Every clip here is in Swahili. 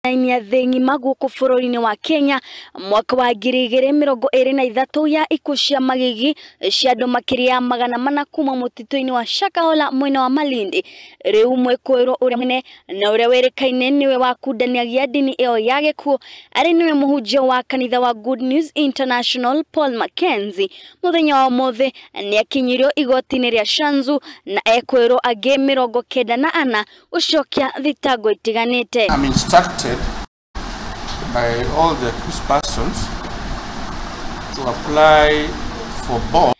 ya thengi maguko furori-ini wa Kenya mwaka wa 2023 ya ikucia magigi cia andu makiria magana mana kuma mutito-ini wa Shakahola mwena wa Malindi riu mwekwerwo uria munene na uria werekaine niwe wa kundaniagia dini iyo ya gikuo ari niwe muhunjia wa kanitha wa Good News International Paul Mackenzie muthenya wa mothe ni akinyiirio igoti-ini ria Shanzu na ekwerwo age 94 gucookia thitango itiganite. I'm instructed by all the accused persons to apply for bond.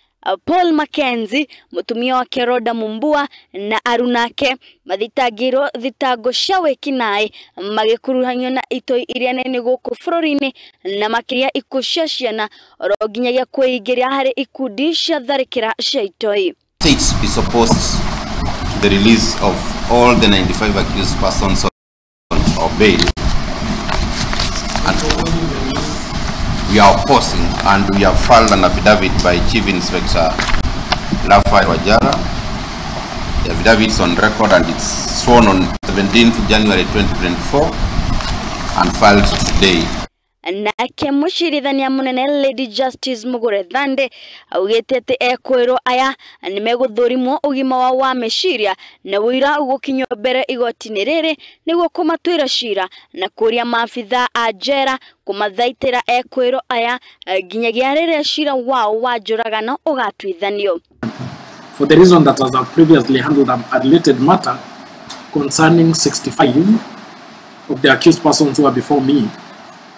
Paul Mackenzie, mutumia wa Keroda Mumbua na Aruna Ake mathitangirwo thitango cia wekinae magikuruhanio na itoi iria nene guku furori-ini na makiria ikucia ciana oro nginyagia kweigiria hari ikundi cia tharikira cia itoi. States is opposed to the release of all the 95 accused persons on bail, and we are opposing, and we have filed an affidavit by Chief Inspector Lafai Wajara. The affidavit is on record and it's sworn on 17th January 2024 and filed today. Nake mucirithania munene Lady Justice Mugure Thande augite ati ekwerwo aya ni meguthurimwo ugima wa meciria na wira ugukinywo mbere igoti-ini riri niguo kumatwira cira na kuria maabitha a njera kumathaitira ekwerwo aya nginyagia riria cira wao wa njuragano ugatwithanio. For the reason that as I previously handled a related matter concerning 65 of the accused persons who are before me,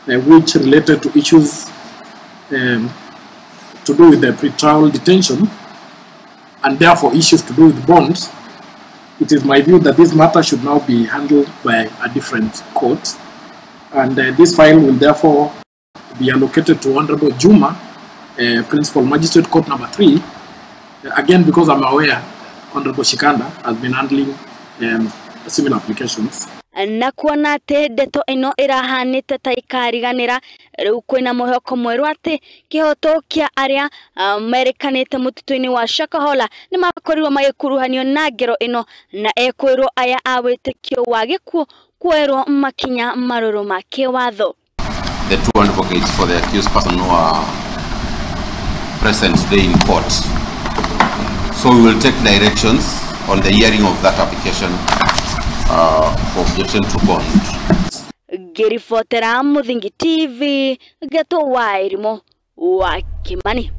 which related to issues to do with the pretrial detention and therefore issues to do with bonds, it is my view that this matter should now be handled by a different court, and this file will therefore be allocated to Honorable Juma, Principal Magistrate Court number 3, again because I'm aware Honorable Shikanda has been handling similar applications. Na kuona ati ndeto ino irahanite ta ikariganira riu kwina muhoko mweru ati kihoto kia aria merekanite mutito-ini wa Shakahola ni makorirwo magikuruhanio na ngero ino na ekwirwo aya awitikio wa gikuo kwerwo makinya maruru ma kiwatho. The two advocates for the accused person who are present today in court, so we will take directions on the hearing of that application for objection to bond. Gerifotera Muthingi TV, Geto wa Rimwe wa Kimani.